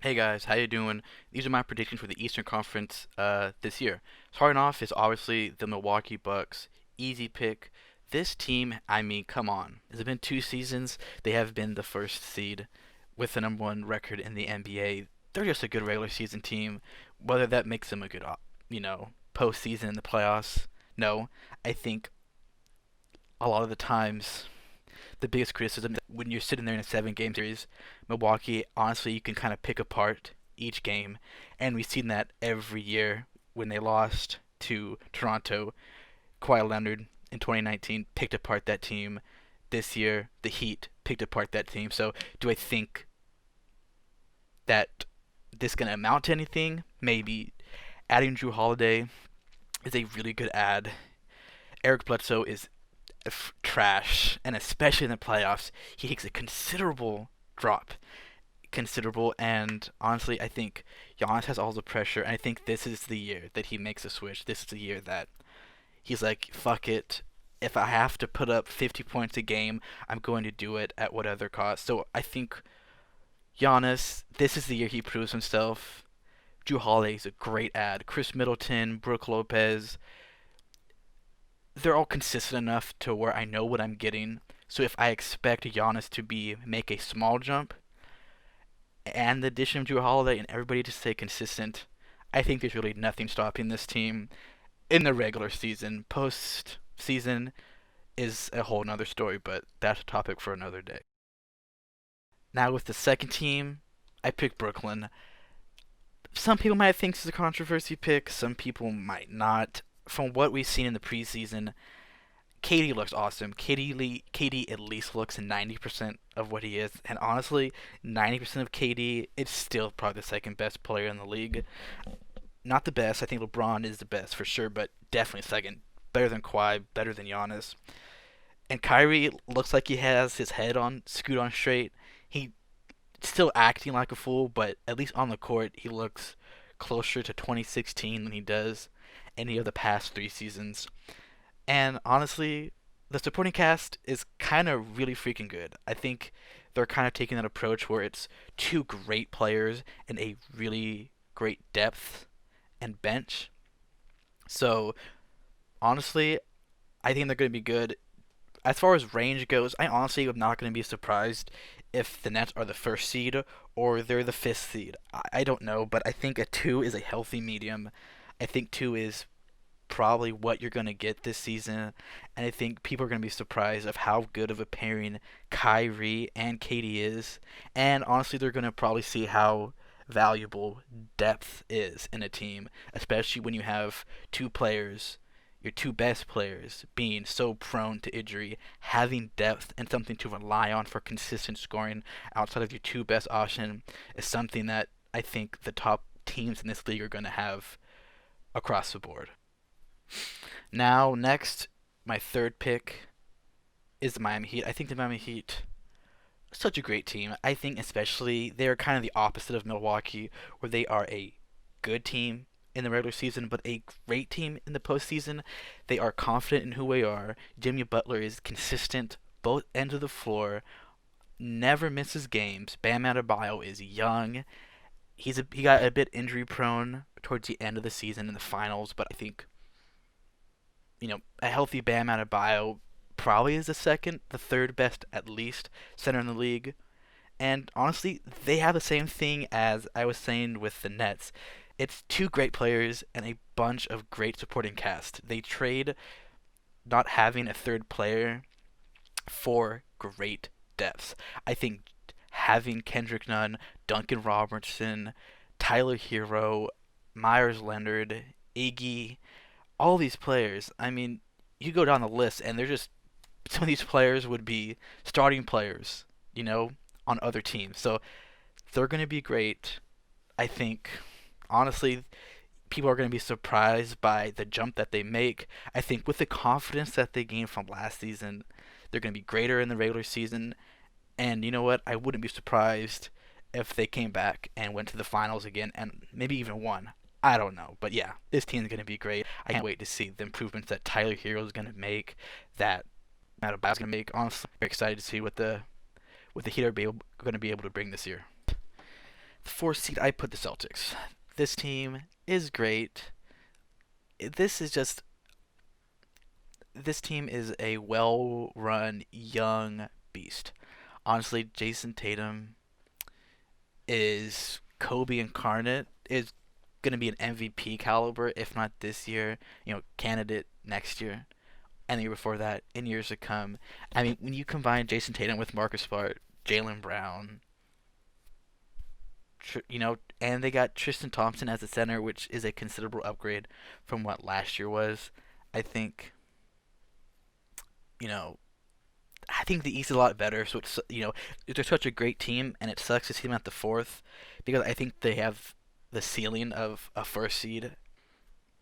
Hey guys, how you doing? These are my predictions for the Eastern Conference this year. Starting off is obviously the Milwaukee Bucks. Easy pick. This team, I mean, come on. Has it been 2 seasons? They have been the first seed with the number one record in the NBA. They're just a good regular season team. Whether that makes them a good, postseason in the playoffs, no. I think a lot of the times the biggest criticism that when you're sitting there in a 7 game series, Milwaukee, honestly, you can kind of pick apart each game. And we've seen that every year when they lost to Toronto. Kawhi Leonard in 2019 picked apart that team. This year, the Heat picked apart that team. So, do I think that this going to amount to anything? Maybe. Adding Drew Holiday is a really good add. Eric Bledsoe is trash, and especially in the playoffs, he takes a considerable drop. Considerable, and honestly, I think Giannis has all the pressure, and I think this is the year that he makes a switch. This is the year that he's like, fuck it. If I have to put up 50 points a game, I'm going to do it at whatever cost. So I think Giannis, this is the year he proves himself. Drew Holiday is a great ad. Chris Middleton, Brooke Lopez, they're all consistent enough to where I know what I'm getting. So if I expect Giannis to be make a small jump and the addition of Drew Holiday and everybody to stay consistent, I think there's really nothing stopping this team in the regular season. Post season is a whole nother story, but that's a topic for another day. Now with the second team, I picked Brooklyn. Some people might think this is a controversy pick, some people might not. From what we've seen in the preseason, KD looks awesome. KD at least looks 90% of what he is, and honestly, 90% of KD, it's still probably the second best player in the league. Not the best. I think LeBron is the best for sure, but definitely second. Better than Kawhi, better than Giannis. And Kyrie looks like he has his head on screwed on straight. He's still acting like a fool, but at least on the court, he looks closer to 2016 than he does any of the past 3 seasons. And honestly, the supporting cast is kind of really freaking good. I think they're kind of taking that approach where it's two great players and a really great depth and bench. So honestly, I think they're going to be good. As far as range goes, I honestly am not going to be surprised if the Nets are the first seed or they're the fifth seed. I don't know, but I think a 2 is a healthy medium. I think 2 is probably what you're going to get this season. And I think people are going to be surprised of how good of a pairing Kyrie and Katie is. And honestly, they're going to probably see how valuable depth is in a team, especially when you have two players, your two best players, being so prone to injury. Having depth and something to rely on for consistent scoring outside of your two best option is something that I think the top teams in this league are going to have across the board. Now, next, my third pick is the Miami Heat. I think the Miami Heat are such a great team. I think especially they're kind of the opposite of Milwaukee, where they are a good team in the regular season, but a great team in the postseason. They are confident in who they are. Jimmy Butler is consistent both ends of the floor, never misses games. Bam Adebayo is young. He got a bit injury prone towards the end of the season in the finals, but I think a healthy Bam Adebayo probably is the third best at least center in the league. And honestly, they have the same thing as I was saying with the Nets. It's two great players and a bunch of great supporting cast. They trade not having a third player for great depths. I think having Kendrick Nunn, Duncan Robertson, Tyler Hero, Myers Leonard, Iggy, all these players. I mean, you go down the list, and they're just some of these players would be starting players, you know, on other teams. So they're going to be great. I think, honestly, people are going to be surprised by the jump that they make. I think with the confidence that they gained from last season, they're going to be greater in the regular season. And you know what? I wouldn't be surprised if they came back and went to the finals again and maybe even won. I don't know, but yeah, this team is going to be great. I can't wait to see the improvements that Tyler Hero is going to make, that Matt Adebayo is going to make. Honestly, I'm very excited to see what the Heat are going to be able to bring this year. The 4th seed, I put the Celtics. This team is great. This is just this team is a well-run young beast. Honestly, Jason Tatum is Kobe incarnate. Is going to be an MVP caliber, if not this year. Candidate next year and the year before that, in years to come. I mean, when you combine Jason Tatum with Marcus Smart, Jalen Brown, and they got Tristan Thompson as a center, which is a considerable upgrade from what last year was. I think, you know, I think the East is a lot better. So they're such a great team, and it sucks to see them at the 4th because I think they have the ceiling of a 1st seed.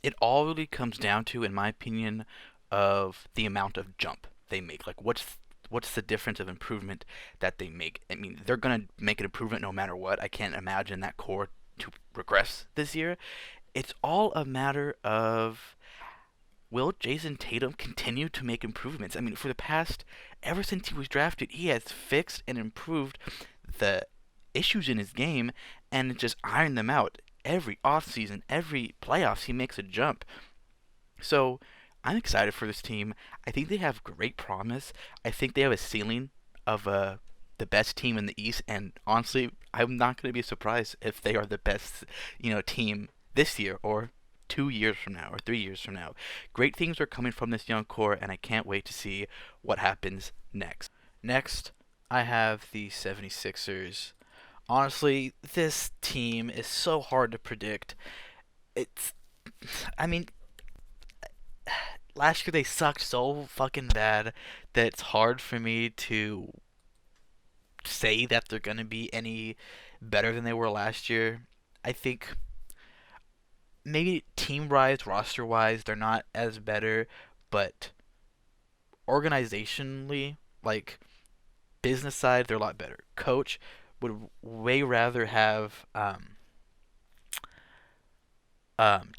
It all really comes down to, in my opinion, of the amount of jump they make. Like, what's the difference of improvement that they make? I mean, they're gonna make an improvement no matter what. I can't imagine that core to regress this year. It's all a matter of, will Jason Tatum continue to make improvements? I mean, ever since he was drafted, he has fixed and improved the issues in his game and just ironed them out. Every offseason, every playoffs, he makes a jump. So I'm excited for this team. I think they have great promise. I think they have a ceiling of the best team in the East, and honestly, I'm not going to be surprised if they are the best, team this year or 2 years from now or 3 years from now. Great things are coming from this young core, and I can't wait to see what happens next. Next, I have the 76ers. Honestly, this team is so hard to predict. It's, I mean, last year they sucked so fucking bad that it's hard for me to say that they're gonna be any better than they were last year. I think maybe team wise, roster wise, they're not as better, but organizationally, like business side, they're a lot better. Coach would way rather have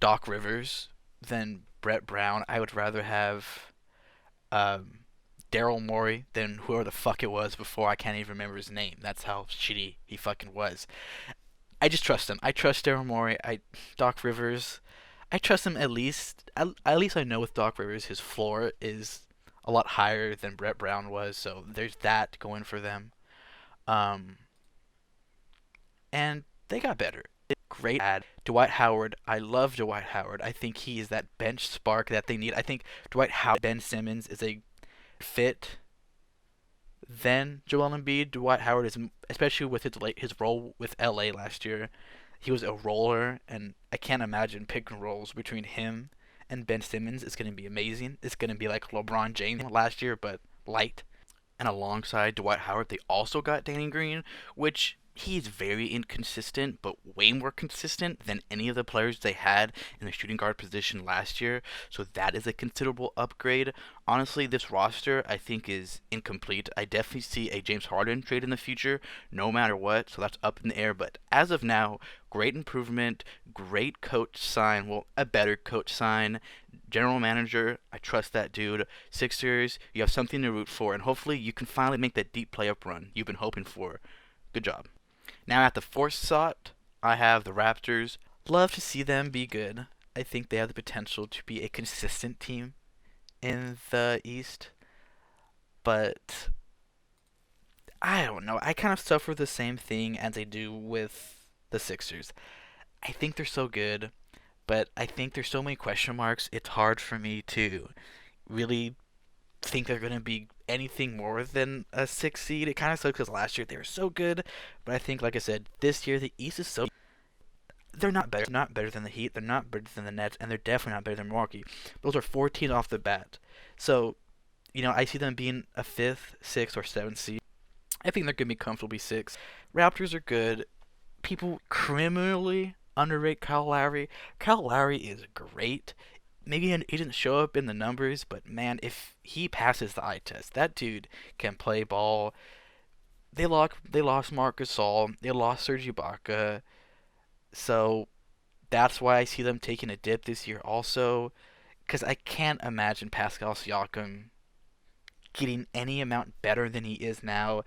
Doc Rivers than Brett Brown. I would rather have um, Daryl Morey than whoever the fuck it was before. I can't even remember his name. That's how shitty he fucking was. I just trust him. I trust Daryl Morey. Doc Rivers. I trust him at least. At least I know with Doc Rivers, his floor is a lot higher than Brett Brown was. So there's that going for them. Um, and they got better. Great ad. Dwight Howard. I love Dwight Howard. I think he is that bench spark that they need. I think Dwight Howard, Ben Simmons is a fit than Joel Embiid. Dwight Howard is, especially with his role with LA last year, he was a roller, and I can't imagine pick and rolls between him and Ben Simmons. It's going to be amazing. It's going to be like LeBron James last year, but light. And alongside Dwight Howard, they also got Danny Green, which he's very inconsistent, but way more consistent than any of the players they had in the shooting guard position last year. So that is a considerable upgrade. Honestly, this roster I think is incomplete. I definitely see a James Harden trade in the future, no matter what. So that's up in the air. But as of now, great improvement, great coach sign. Well, a better coach sign. General manager, I trust that dude. Sixers, you have something to root for, and hopefully you can finally make that deep playoff run you've been hoping for. Good job. Now at the 4th spot, I have the Raptors. Love to see them be good. I think they have the potential to be a consistent team in the East. But I don't know. I kind of suffer the same thing as I do with the Sixers. I think they're so good, but I think there's so many question marks. It's hard for me to really think they're going to be anything more than a 6 seed. It kind of sucks because last year they were so good, but I think, like I said, this year the East is so. They're not better. They're not better than the Heat. They're not better than the Nets, and they're definitely not better than Milwaukee. Those are 14 off the bat. So, I see them being a 5th, 6th, or 7th seed. I think they're going to be comfortably 6. Raptors are good. People criminally underrate Kyle Lowry. Kyle Lowry is great. Maybe he didn't show up in the numbers, but man, if he passes the eye test, that dude can play ball. They lost Marc Gasol. They lost Serge Ibaka. So that's why I see them taking a dip this year also, because I can't imagine Pascal Siakam getting any amount better than he is now,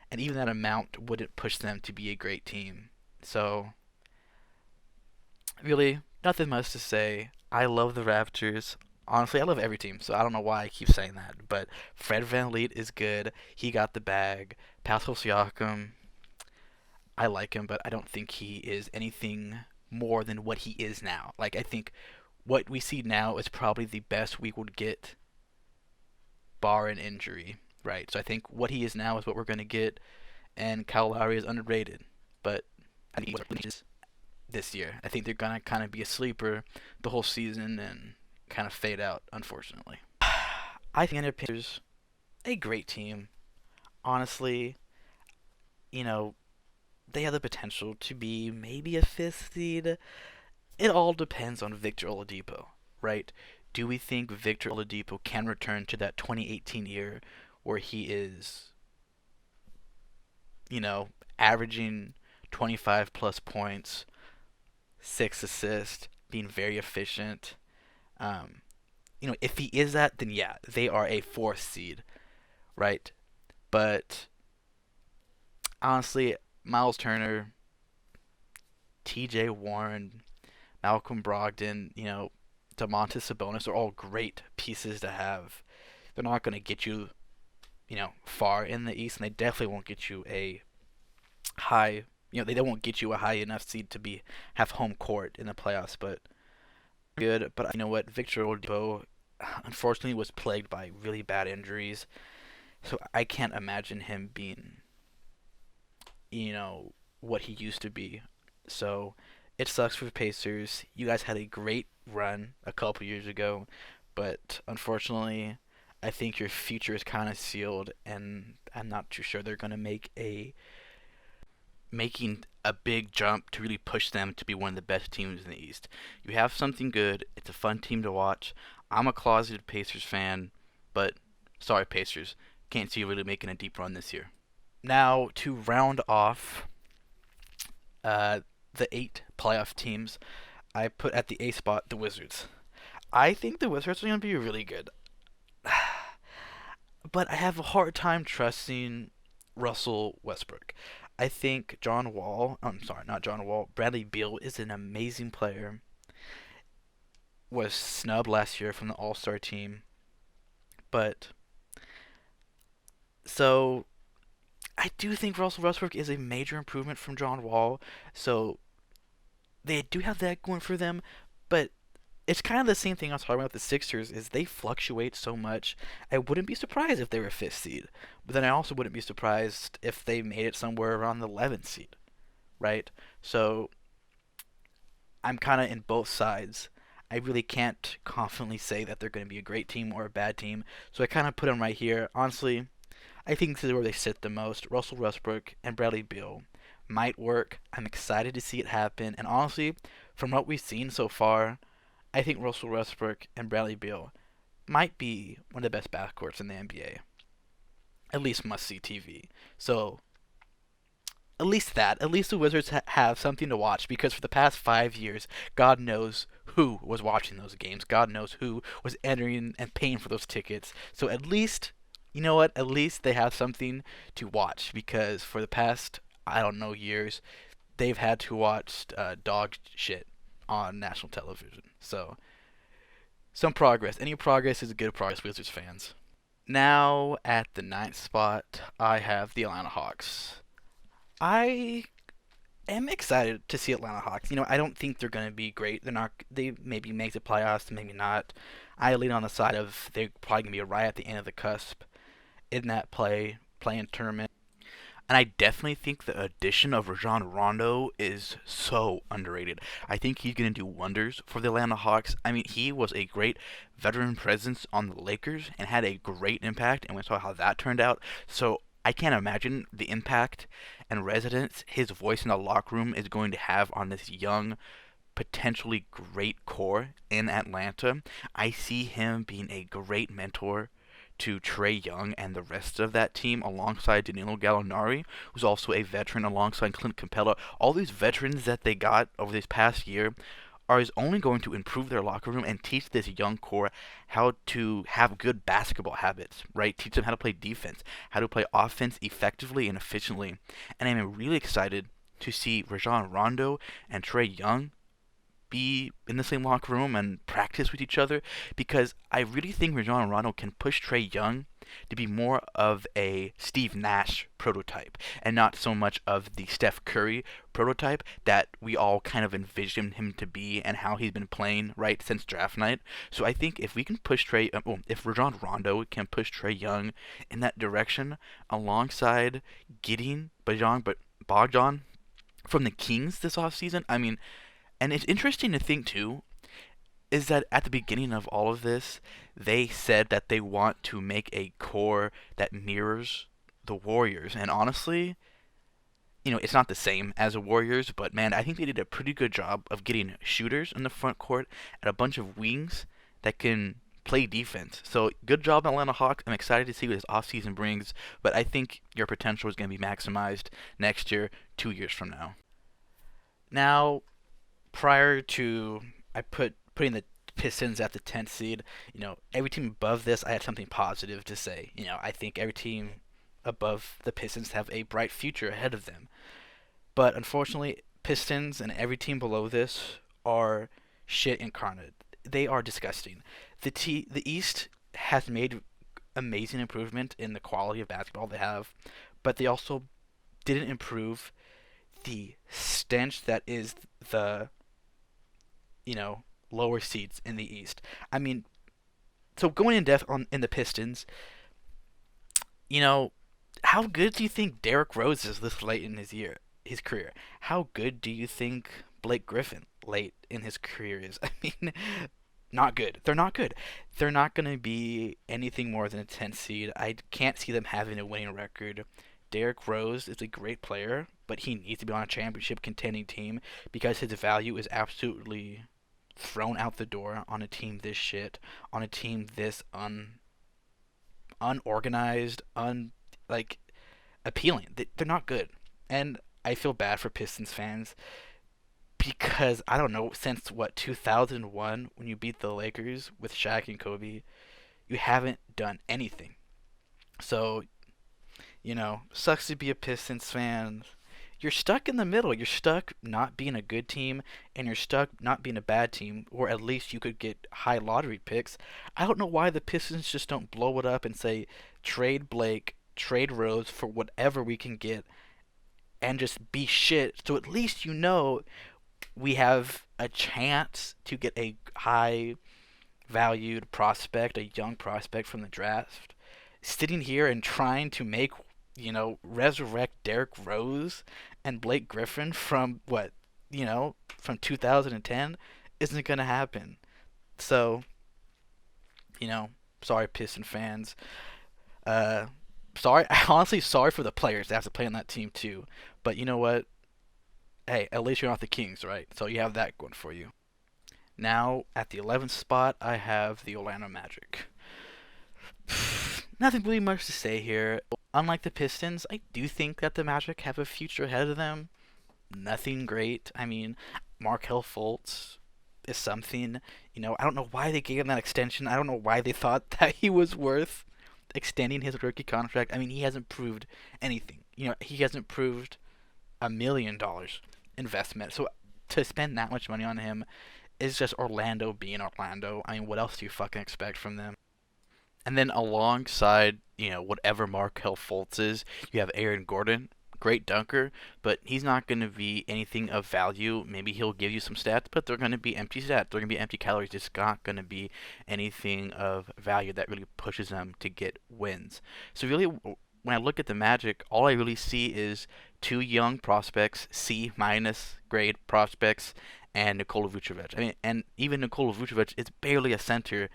and even that amount wouldn't push them to be a great team. So, really, nothing much to say. I love the Raptors. Honestly, I love every team, so I don't know why I keep saying that. But Fred VanVleet is good. He got the bag. Pascal Siakam, I like him, but I don't think he is anything more than what he is now. Like, I think what we see now is probably the best we would get, bar an injury, right? So I think what he is now is what we're going to get, and Kyle Lowry is underrated. But I think he's this year. I think they're gonna kind of be a sleeper the whole season and kind of fade out, unfortunately. I think the Panthers a great team. Honestly, you know they have the potential to be maybe a fifth seed. It all depends on Victor Oladipo, right? Do we think Victor Oladipo can return to that 2018 year where he is, averaging 25 plus points, 6 assists, being very efficient? Um, if he is that, then yeah, they are a fourth seed, right? But honestly, Miles Turner, T.J. Warren, Malcolm Brogdon, Domantas Sabonis are all great pieces to have. They're not going to get you, far in the East, and they definitely won't get you a high. They won't get you a high enough seed to be have home court in the playoffs. But good. But you know what? Victor Oladipo, unfortunately, was plagued by really bad injuries, so I can't imagine him being, what he used to be. So it sucks for the Pacers. You guys had a great run a couple years ago, but unfortunately, I think your future is kind of sealed, and I'm not too sure they're gonna making a big jump to really push them to be one of the best teams in the East. You have something good. It's a fun team to watch. I'm a closeted Pacers fan, but sorry, Pacers. Can't see you really making a deep run this year. Now, to round off uh, the 8 playoff teams, I put at the A spot the Wizards. I think the Wizards are going to be really good, but I have a hard time trusting Russell Westbrook. I think John Wall, I'm sorry, not John Wall, Bradley Beal is an amazing player. Was snubbed last year from the All Star team, but so I do think Russell Westbrook is a major improvement from John Wall. So they do have that going for them, but it's kind of the same thing I was talking about with the Sixers is they fluctuate so much. I wouldn't be surprised if they were fifth seed, but then I also wouldn't be surprised if they made it somewhere around the 11th seed, right? So I'm kind of in both sides. I really can't confidently say that they're going to be a great team or a bad team, so I kind of put them right here. Honestly, I think this is where they sit the most. Russell Westbrook and Bradley Beal might work. I'm excited to see it happen, and honestly, from what we've seen so far, I think Russell Westbrook and Bradley Beal might be one of the best backcourts in the NBA. At least must see TV. So at least that. At least the Wizards have something to watch because for the past 5 years, God knows who was watching those games. God knows who was entering and paying for those tickets. So at least, you know what? At least they have something to watch because for the past, I don't know, years, they've had to watch dog shit on national television. So some progress. Any progress is good progress, Wizards fans. Now at the ninth spot, I have the Atlanta Hawks. I am excited to see Atlanta Hawks. I don't think they're going to be great. They're not. They maybe make the playoffs, maybe not. I lean on the side of they're probably going to be right at the end of the cusp in that playing tournament. And I definitely think the addition of Rajon Rondo is so underrated. I think he's going to do wonders for the Atlanta Hawks. I mean, he was a great veteran presence on the Lakers and had a great impact, and we saw how that turned out. So I can't imagine the impact and resonance his voice in the locker room is going to have on this young, potentially great core in Atlanta. I see him being a great mentor to Trae Young and the rest of that team alongside Danilo Gallinari, who's also a veteran alongside Clint Capella. All these veterans that they got over this past year are is only going to improve their locker room and teach this young core how to have good basketball habits, right? Teach them how to play defense, how to play offense effectively and efficiently. And I'm really excited to see Rajon Rondo and Trae Young be in the same locker room and practice with each other, because I really think Rajon Rondo can push Trae Young to be more of a Steve Nash prototype and not so much of the Steph Curry prototype that we all kind of envisioned him to be and how he's been playing right since draft night. So I think if we can push if Rajon Rondo can push Trae Young in that direction alongside getting Bogdan from the Kings this offseason, I mean, and it's interesting to think too, is that at the beginning of all of this, they said that they want to make a core that mirrors the Warriors. And honestly, it's not the same as the Warriors, but man, I think they did a pretty good job of getting shooters in the front court and a bunch of wings that can play defense. So good job, Atlanta Hawks. I'm excited to see what this offseason brings, but I think your potential is going to be maximized next year, 2 years from now. Now, prior to putting the Pistons at the 10th seed, every team above this, I had something positive to say. I think every team above the Pistons have a bright future ahead of them. But unfortunately, Pistons and every team below this are shit incarnate. They are disgusting. The East has made amazing improvement in the quality of basketball they have, but they also didn't improve the stench that is the lower seeds in the East. I mean, so going in depth in the Pistons, how good do you think Derrick Rose is this late in his career? How good do you think Blake Griffin late in his career is? I mean, not good. They're not good. They're not going to be anything more than a 10th seed. I can't see them having a winning record. Derrick Rose is a great player, but he needs to be on a championship contending team because his value is absolutely thrown out the door on a team this shit, on a team this unorganized, appealing. They're not good, and I feel bad for Pistons fans because I don't know, since 2001 when you beat the Lakers with Shaq and Kobe, you haven't done anything. So sucks to be a Pistons fan. You're stuck in the middle. You're stuck not being a good team, and you're stuck not being a bad team, or at least you could get high lottery picks. I don't know why the Pistons just don't blow it up and say, trade Blake, trade Rose for whatever we can get, and just be shit. So at least we have a chance to get a high valued prospect, a young prospect from the draft. Sitting here and trying to make resurrect Derrick Rose and Blake Griffin from from 2010 isn't going to happen. So, sorry, Piston fans. Sorry, honestly, sorry for the players that have to play on that team too. But you know what? Hey, at least you're not the Kings, right? So you have that going for you. Now, at the 11th spot, I have the Orlando Magic. Nothing really much to say here. Unlike the Pistons, I do think that the Magic have a future ahead of them. Nothing great. I mean, Markelle Fultz is something. I don't know why they gave him that extension. I don't know why they thought that he was worth extending his rookie contract. I mean, he hasn't proved anything. He hasn't proved $1 million investment. So to spend that much money on him is just Orlando being Orlando. I mean, what else do you fucking expect from them? And then alongside, whatever Markelle Fultz is, you have Aaron Gordon, great dunker, but he's not going to be anything of value. Maybe he'll give you some stats, but they're going to be empty stats. They're going to be empty calories. It's not going to be anything of value that really pushes them to get wins. So really, when I look at the Magic, all I really see is two young prospects, C- grade prospects, and Nikola Vucevic. I mean, and even Nikola Vucevic is barely a center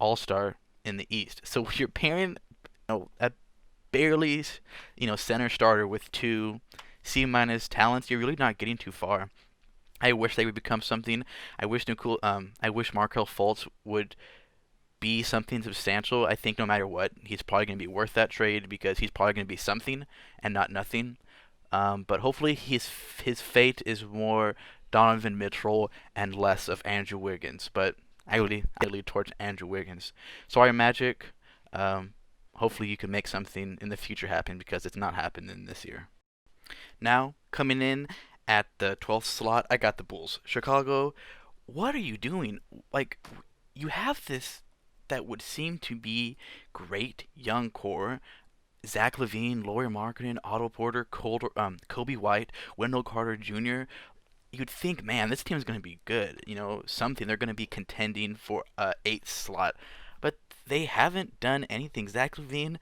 all-star in the East. So you're pairing, a barely, center starter with two C- talents. You're really not getting too far. I wish they would become something. I wish Markelle Fultz would be something substantial. I think no matter what, he's probably going to be worth that trade because he's probably going to be something and not nothing. But hopefully his fate is more Donovan Mitchell and less of Andrew Wiggins. But I really lead towards Andrew Wiggins. Sorry, Magic. Hopefully you can make something in the future happen because it's not happening this year. Now, coming in At the 12th slot, I got the Bulls. Chicago, what are you doing? Like, you have this that would seem to be great young core. Zach Levine, Lauri Markkanen, Otto Porter, Kobe White, Wendell Carter Jr. You'd think, man, this team's going to be good. Something. They're going to be contending for a eighth slot. But they haven't done anything. Zach Levine,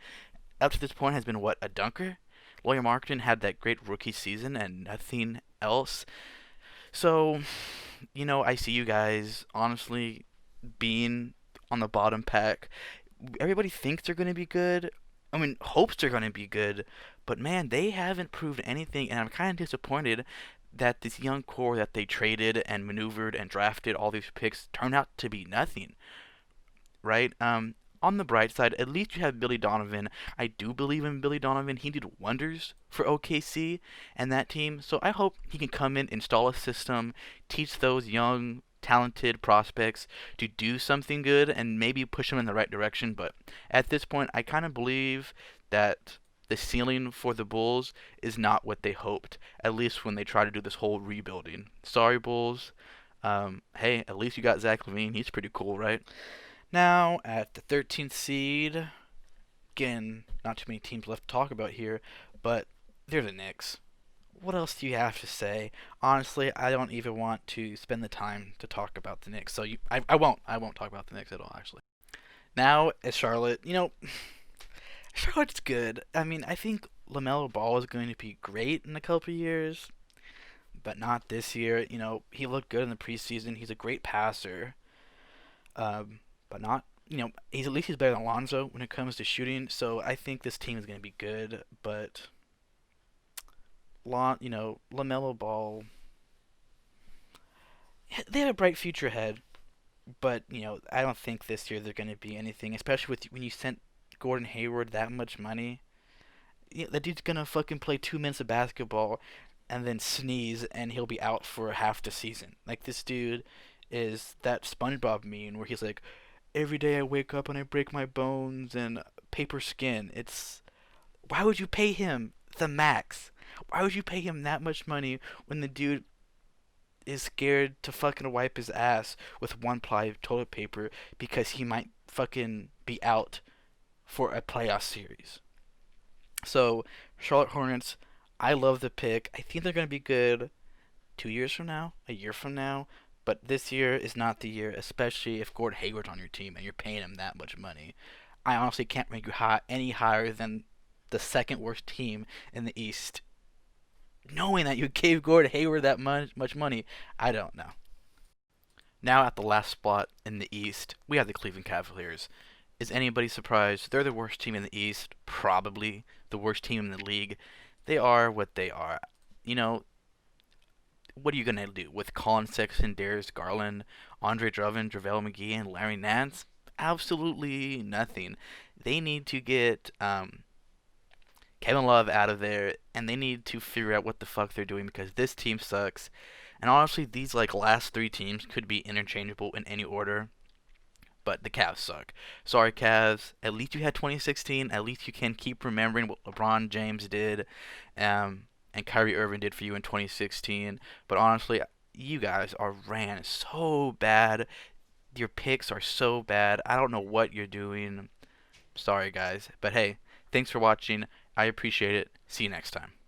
up to this point, has been what, a dunker? Lauri Markkanen had that great rookie season and nothing else. So, I see you guys honestly being on the bottom pack. Everybody thinks they're going to be good. I mean, hopes they're going to be good, but man, they haven't proved anything, and I'm kind of disappointed that this young core that they traded and maneuvered and drafted all these picks turned out to be nothing, right? On the bright side, at least you have Billy Donovan. I do believe in Billy Donovan. He did wonders for OKC and that team. So I hope he can come in, install a system, teach those young, talented prospects to do something good and maybe push them in the right direction. But at this point, I kind of believe that the ceiling for the Bulls is not what they hoped, at least when they try to do this whole rebuilding. Sorry, Bulls. Hey, at least you got Zach Levine. He's pretty cool, right? Now, at the 13th seed, again, not too many teams left to talk about here, but they're the Knicks. What else do you have to say? Honestly, I don't even want to spend the time to talk about the Knicks. So I won't. I won't talk about the Knicks at all, actually. Now, as Charlotte, Charlotte's good. I mean, I think LaMelo Ball is going to be great in a couple years, but not this year. He looked good in the preseason. He's a great passer. But not, he's at least he's better than Alonzo when it comes to shooting. So I think this team is going to be good. But, LaMelo Ball, they have a bright future ahead. But I don't think this year they're going to be anything, especially when you sent Gordon Hayward that much money. That dude's gonna fucking play 2 minutes of basketball and then sneeze and he'll be out for half the season. Like this dude is that SpongeBob meme where he's like, every day I wake up and I break my bones and paper skin. It's why would you pay him the max? Why would you pay him that much money when the dude is scared to fucking wipe his ass with one ply of toilet paper because he might fucking be out for a playoff series? So, Charlotte Hornets, I love the pick. I think they're going to be good 2 years from now, a year from now. But this year is not the year, especially if Gordon Hayward's on your team and you're paying him that much money. I honestly can't rank you any higher than the second worst team in the East. Knowing that you gave Gordon Hayward that much money, I don't know. Now at the last spot in the East, we have the Cleveland Cavaliers. Is anybody surprised? They're the worst team in the East, probably the worst team in the league. They are what they are. You know, what are you gonna do with Colin Sexton, Darius Garland, Andre Drummond, JaVale McGee, and Larry Nance? Absolutely nothing. They need to get Kevin Love out of there, and they need to figure out what the fuck they're doing because this team sucks. And honestly, these last three teams could be interchangeable in any order. But the Cavs suck. Sorry, Cavs. At least you had 2016. At least you can keep remembering what LeBron James did, and Kyrie Irving did for you in 2016. But honestly, you guys are ran so bad. Your picks are so bad. I don't know what you're doing. Sorry, guys. But hey, thanks for watching. I appreciate it. See you next time.